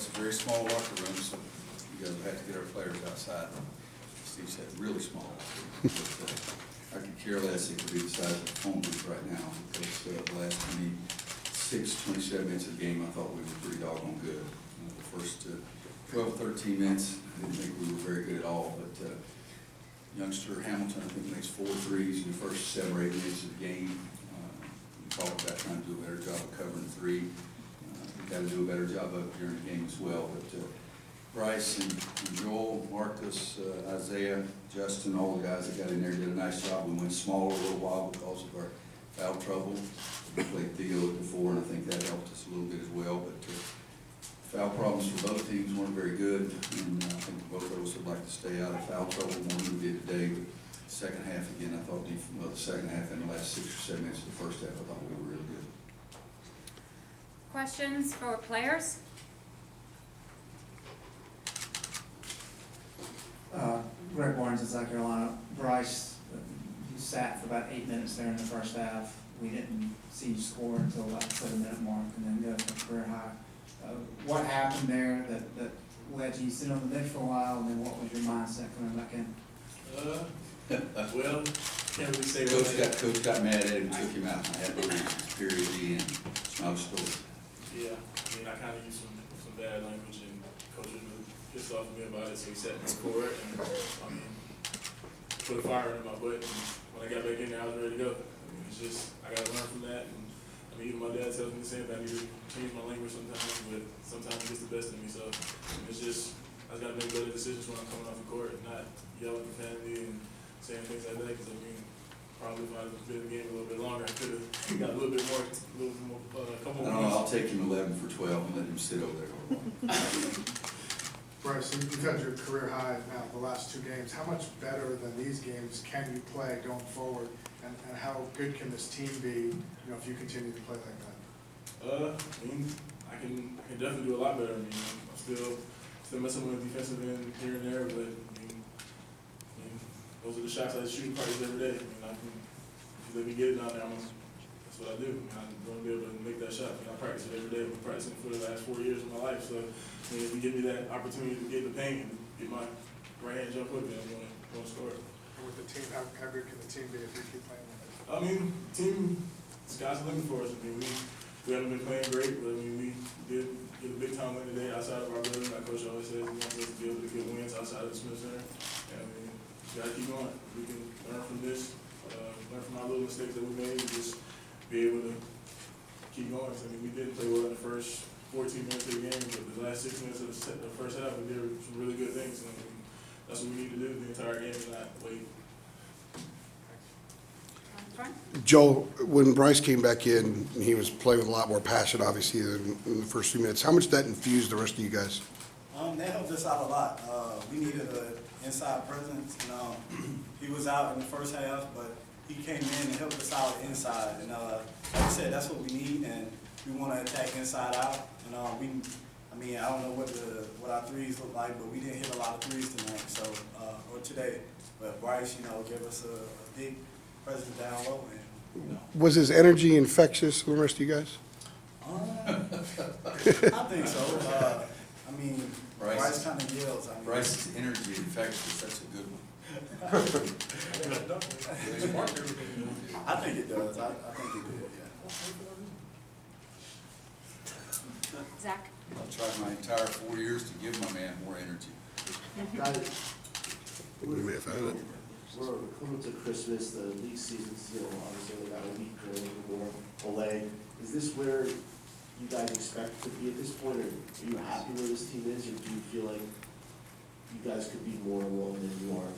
it's a very small locker room, so you guys will have to get our players outside. Steve said really small. But, I could care less if it could be the size of the phone booth right now, because the last 27 minutes of the game, I thought we were pretty doggone good. The first 12, 13 minutes, I didn't think we were very good at all, but youngster Hamilton, I think, makes 4 threes in the first 7 or 8 minutes of the game. We talked about trying to do a better job of covering 3. We've got to do a better job of it during the game as well. But Brice and Joel, Marcus, Isaiah, Justin, all the guys that got in there did a nice job. We went smaller a little while because of our foul trouble. We played Theo before, and I think that helped us a little bit as well. But foul problems for both teams weren't very good, and I think both of us would like to stay out of foul trouble more than we did today. But second half, again, I thought the second half and the last 6 or 7 minutes of the first half, I thought we were really good. Questions for players? Greg Barnes in South Carolina. Brice, you sat for about 8 minutes there in the first half. We didn't see you score until about the 7-minute mark, and then go to career high. What happened there that led you to sit on the bench for a while, and then what was your mindset coming back in? Well, can't really say Coach got mad at him and took him out. I had to reach period at the end. It's not a story. Yeah, I mean, I kind of used some bad language, and Coach was really pissed off at me about it, so he sat me for it, and I mean, put a fire in my butt, and when I got back in there, I was ready to go. I mean, it's just, I got to learn from that, and I mean, even my dad tells me the same thing. I need to change my language sometimes, but sometimes it gets the best of me, so it's just, I just got to make better decisions when I'm coming off the court, and not yelling profanity and saying things like that, because I mean, probably if I had been in the game a little bit longer, I could have got a little bit more, a couple more I'll take him 11 for 12 and let him sit over there for a while. Brice, you've had your career high now the last 2 games. How much better than these games can you play going forward, and how good can this team be, if you continue to play like that? I mean, I can definitely do a lot better. I mean, I'm still messing with defensive end here and there, but I mean, those are the shots I shoot practice every day. I mean, if you let me get it down there, that's what I do. I mean, I'm going to be able to make that shot. I mean, I practice it every day. I've been practicing for the last 4 years of my life. So, I mean, if you give me that opportunity to get in the paint and get my right hand jump hook, then I'm going to score. And with the team, how good can the team be if you keep playing like that? I mean, team, the sky's the limit for us. I mean, we haven't been playing great, but I mean, we did get a big time win today outside of our building. Like Coach always says, he wants us to be able to get wins outside of the Smith Center. And I mean, we got to keep going. We can learn from this, learn from our little mistakes that we made, and just be able to keep going. So, I mean, we didn't play well in the first 14 minutes of the game, but the last 6 minutes of the first half, we did some really good things. And I mean, that's what we need to do the entire game, and not wait. Joel, when Brice came back in, he was playing with a lot more passion, obviously, than in the first few minutes. How much did that infuse the rest of you guys? That helped us out a lot. We needed an inside presence. He was out in the first half, but he came in and helped us out inside. And like I said, that's what we need, and we want to attack inside out. And I mean, I don't know what our threes look like, but we didn't hit a lot of threes tonight, so or today. But Brice, gave us a big presence down low. And, Was his energy infectious with the rest of you guys? I think so. I mean, Brice kind of yells. Brice's energy infectious, that's a good one. I think it does. I think it did, yeah. Zach? I've tried my entire 4 years to give my man more energy. We may have found it. We're coming to Christmas, the league season's, obviously only about a week or a little more away. Is this where you guys expect to be at this point, or are you happy where this team is, or do you feel like you guys could be more alone than you are at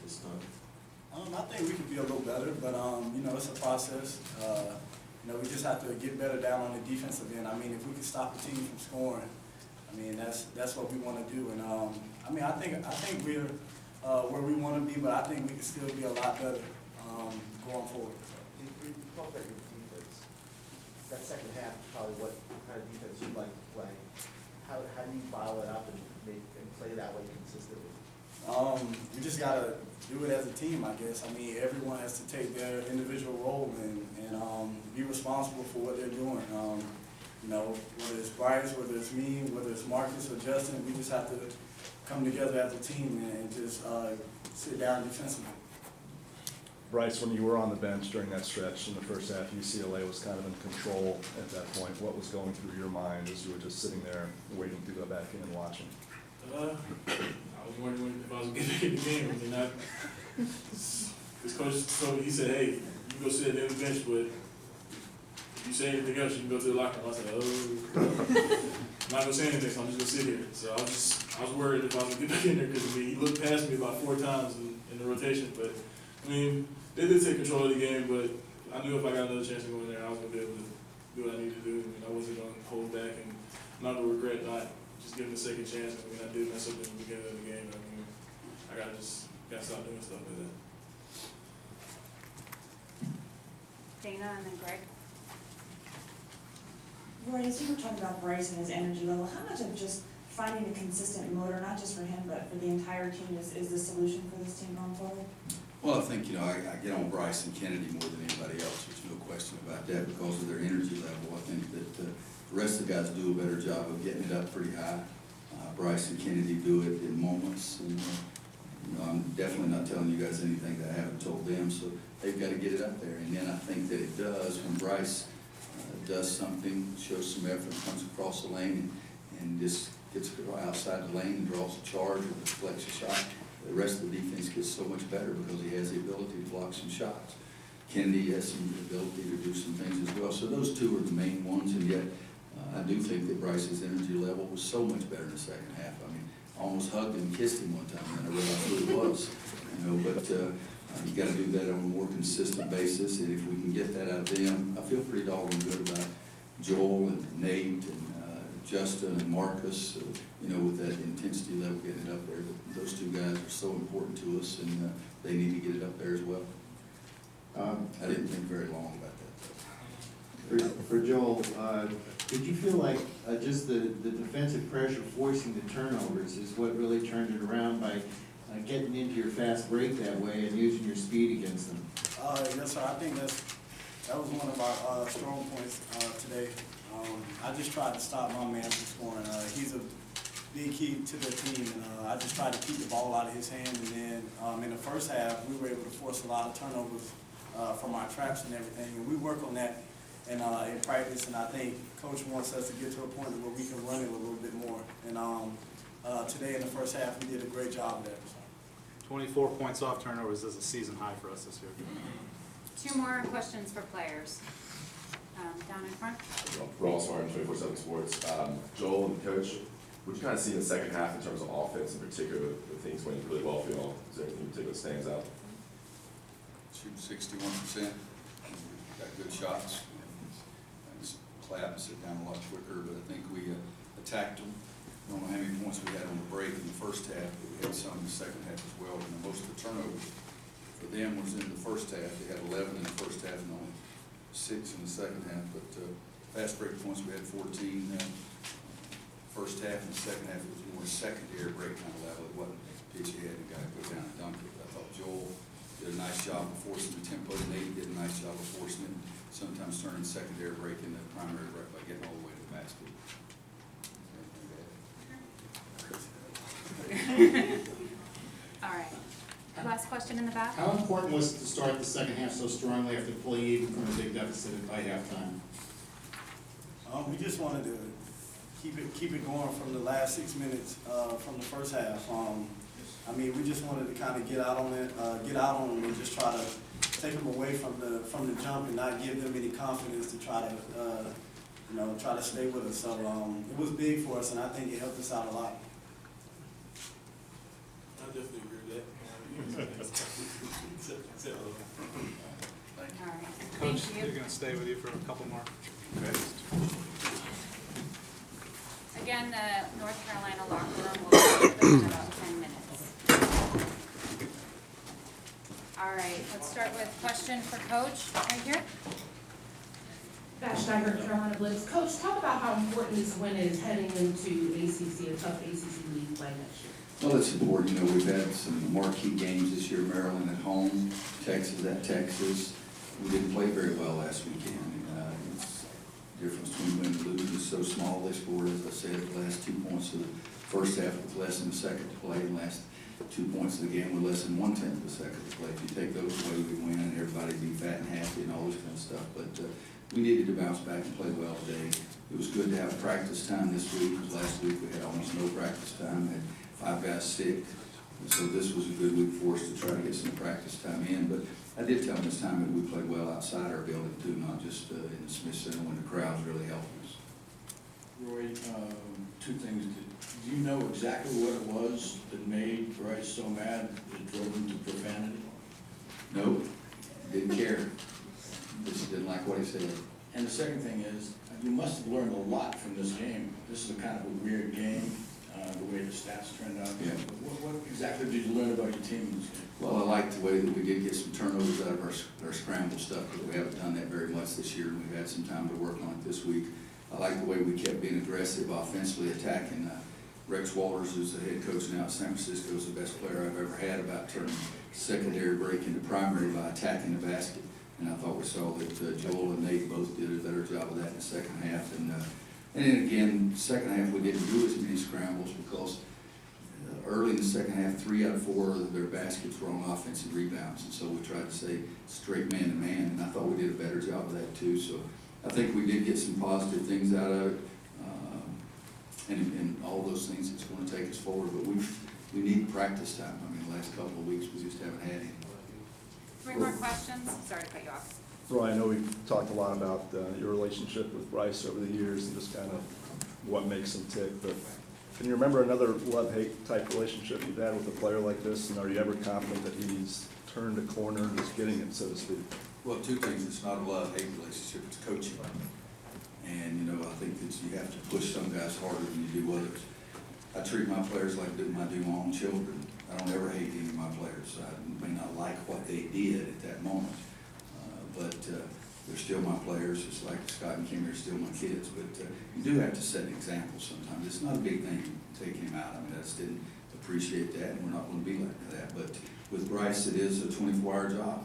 this time? I think we could be a little better, but it's a process. We just have to get better down on the defensive end. I mean, if we can stop the team from scoring, I mean that's what we want to do. And I think we're where we want to be, but I think we can still be a lot better going forward. You talk about your defense. That second half is probably what kind of defense you'd like to play. How do you dial it up and play that way consistently? We just gotta do it as a team, I guess. I mean, everyone has to take their individual role and be responsible for what they're doing. You know, whether it's Brice, whether it's me, whether it's Marcus or Justin, we just have to come together as a team and just sit down defensively. Brice, when you were on the bench during that stretch in the first half, UCLA was kind of in control at that point. What was going through your mind as you were just sitting there waiting to go back in and watching? I was wondering if I was gonna get back in the game. I mean, this coach told me, he said, hey, you go sit at the end of the bench, but if you say anything else, you can go to the locker room. I said, oh, I'm not gonna say anything, so I'm just gonna sit here. So I was worried if I was gonna get back in there, because he looked past me about 4 times in the rotation. But I mean, they did take control of the game, but I knew if I got another chance to go in there, I was gonna be able to do what I needed to do. I mean, I wasn't gonna hold back, and I'm not gonna regret not just giving a second chance. I mean, I did mess up in the beginning of the game. I mean, I gotta stop doing stuff like that. Dana and then Greg. Roy, as you were talking about Brice and his energy level, how much of just finding a consistent motor, not just for him, but for the entire team, is the solution for this team going forward? Well, I think, I get on Brice and Kennedy more than anybody else, there's no question about that, because of their energy level. I think that the rest of the guys do a better job of getting it up pretty high. Brice and Kennedy do it in moments, and I'm definitely not telling you guys anything that I haven't told them, so they've got to get it up there. And then I think that it does, when Brice does something, shows some effort, comes across the lane, and just gets outside the lane and draws a charge or deflects a shot, the rest of the defense gets so much better because he has the ability to block some shots. Kennedy has some ability to do some things as well. So those two are the main ones, and yet I do think that Brice's energy level was so much better in the second half. I mean, I almost hugged him and kissed him one time, and I realized who it was. But you got to do that on a more consistent basis, and if we can get that out of them, I feel pretty doggone good about Joel and Nate and Justin and Marcus, with that intensity level getting it up there. But those two guys are so important to us, and they need to get it up there as well. I didn't think very long about that, though. For Joel, did you feel like just the defensive pressure forcing the turnovers is what really turned it around by getting into your fast break that way and using your speed against them? Yes, sir. I think that was one of our strong points today. I just tried to stop my man from scoring. He's a big key to the team, and I just tried to keep the ball out of his hand. And then in the first half, we were able to force a lot of turnovers from our traps and everything, and we work on that in practice. And I think Coach wants us to get to a point where we can run it a little bit more. And today in the first half, we did a great job of that. 24 points off turnovers is a season high for us this year. 2 more questions for players. Down in front. Ross Martin, 24/7 Sports. Joel and Coach, what you kind of see in the second half in terms of offense, in particular, the things went really well for y'all? Is there anything in particular that stands out? Shooting 61%, got good shots. Just clap and sit down a lot quicker, but I think we attacked them. I don't know how many points we had on the break in the first half, but we had some in the second half as well. And most of the turnovers for them was in the first half. They had 11 in the first half and only 6 in the second half. But fast break points, we had 14 first half, and the second half it was more secondary break kind of level. It wasn't pitch ahead and got to go down and dunk it. I thought Joel did a nice job of forcing the tempo. Nate did a nice job of forcing it, sometimes turning secondary break into primary break by getting all the way to the basket. All right. Last question in the back. How important was it to start the second half so strongly after pulling even from a big deficit by halftime? We just wanted to keep it going from the last 6 minutes from the first half. I mean, we just wanted to kind of get out on them and just try to take them away from the jump and not give them any confidence to try to stay with us. So it was big for us, and I think it helped us out a lot. I definitely agree with that. All right. Coach, Thank you're you. going to stay with you for a couple more. Again, the North Carolina locker room will be open in about 10 minutes. All right, let's start with question for Coach right here. Bash Steiger, Carolina Blitz. Coach, talk about how important this win is heading into ACC, a tough ACC league play next year. Well, it's important. We've had some marquee games this year. Maryland at home, Texas at Texas. We didn't play very well last weekend. It's the difference between winning and losing so small. They scored, as I said, the last 2 points of the first half with less than a second to play, and last 2 points of the game with less than 1/10 of a second to play. If you take those away, we win, and everybody'd be fat and happy and all this kind of stuff. But we needed to bounce back and play well today. It was good to have practice time this week, because last week we had almost no practice time, had 5 guys sick. And so this was a good week for us to try to get some practice time in. But I did tell them this time that we played well outside our building too, not just in the Smith Center when the crowds really helped us. Roy, 2 things. Do you know exactly what it was that made Brice so mad that drove him to profanity? Nope, didn't care. Just didn't like what he said. And the second thing is, you must have learned a lot from this game. This is a kind of a weird game, the way the stats turned out. Yeah. What exactly did you learn about your team in this game? Well, I like the way that we did get some turnovers out of our scramble stuff, because we haven't done that very much this year, and we've had some time to work on it this week. I like the way we kept being aggressive, offensively attacking. Rex Walters, who's the head coach now at San Francisco, is the best player I've ever had about turning secondary break into primary by attacking the basket. And I thought we saw that Joel and Nate both did a better job of that in the second half. And then again, second half we didn't do as many scrambles, because early in the second half, 3 out of 4 of their baskets were on offensive rebounds. And so we tried to stay straight man to man, and I thought we did a better job of that too. So I think we did get some positive things out of it. And all those things that's going to take us forward. But we need practice time. I mean, the last couple of weeks we just haven't had any. 3 more questions? Sorry to cut you off. Roy, I know we've talked a lot about your relationship with Brice over the years and just kind of what makes him tick, but can you remember another love-hate type relationship you've had with a player like this, and are you ever confident that he's turned a corner and is getting it, so to speak? Well, 2 things. It's not a love-hate relationship, it's coaching. And, you know, I think that you have to push some guys harder than you do others. I treat my players like I do my own children. I don't ever hate any of my players. I may not like what they did at that moment, but they're still my players, just like Scott and Kimmy are still my kids. But you do have to set an example sometimes. It's not a big thing taking him out. I mean, I just didn't appreciate that, and we're not going to be like that. But with Brice, it is a 24-hour job,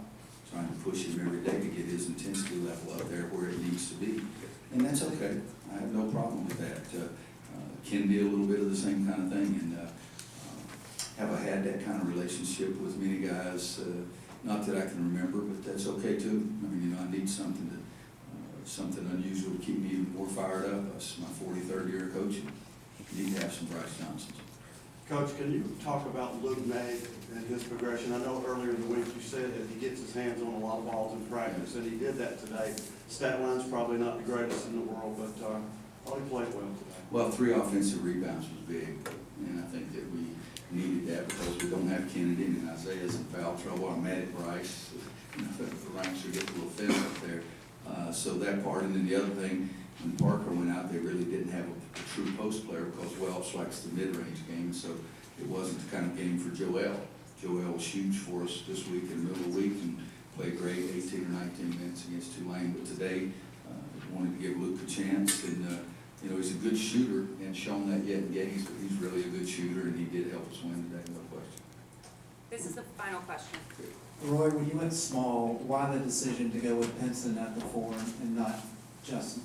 trying to push him every day to get his intensity level up there where it needs to be. And that's okay. I have no problem with that. Can be a little bit of the same kind of thing, and have I had that kind of relationship with many guys? Not that I can remember, but that's okay too. I mean, you know, I need something unusual to keep me even more fired up. It's my 43rd year of coaching. I need to have some Brice Johnsons. Coach, can you talk about Luke May and his progression? I know earlier in the week you said that he gets his hands on a lot of balls in practice, and he did that today. Stat line's probably not the greatest in the world, but he played well today. Well, 3 offensive rebounds was big, and I think that we needed that because we don't have Kennedy, and Isaiah's in foul trouble. I'm mad at Brice. You know, the ranks are getting a little thin up there. So that part, and then the other thing, when Parker went out, they really didn't have a true post player because Welch likes the mid-range game, so it wasn't the kind of game for Joel. Joel was huge for us this week in the middle of the week and played great, 18 or 19 minutes against Tulane. But today, wanted to give Luke a chance, and you know, he's a good shooter, and shown that yet in games, but he's really a good shooter, and he did help us win today, no question. This is the final question. Roy, when you went small, why the decision to go with Pinson at the 4 and not Justin?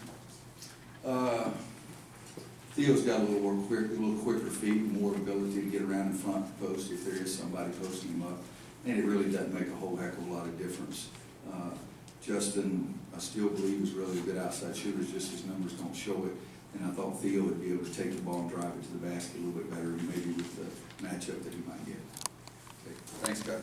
Theo's got a little quicker feet, more ability to get around in front of the post if there is somebody posting him up, and it really doesn't make a whole heck of a lot of difference. Justin, I still believe, is really a good outside shooter, just his numbers don't show it, and I thought Theo would be able to take the ball and drive it to the basket a little bit better, maybe with the matchup that he might get. Okay. Thanks, guys.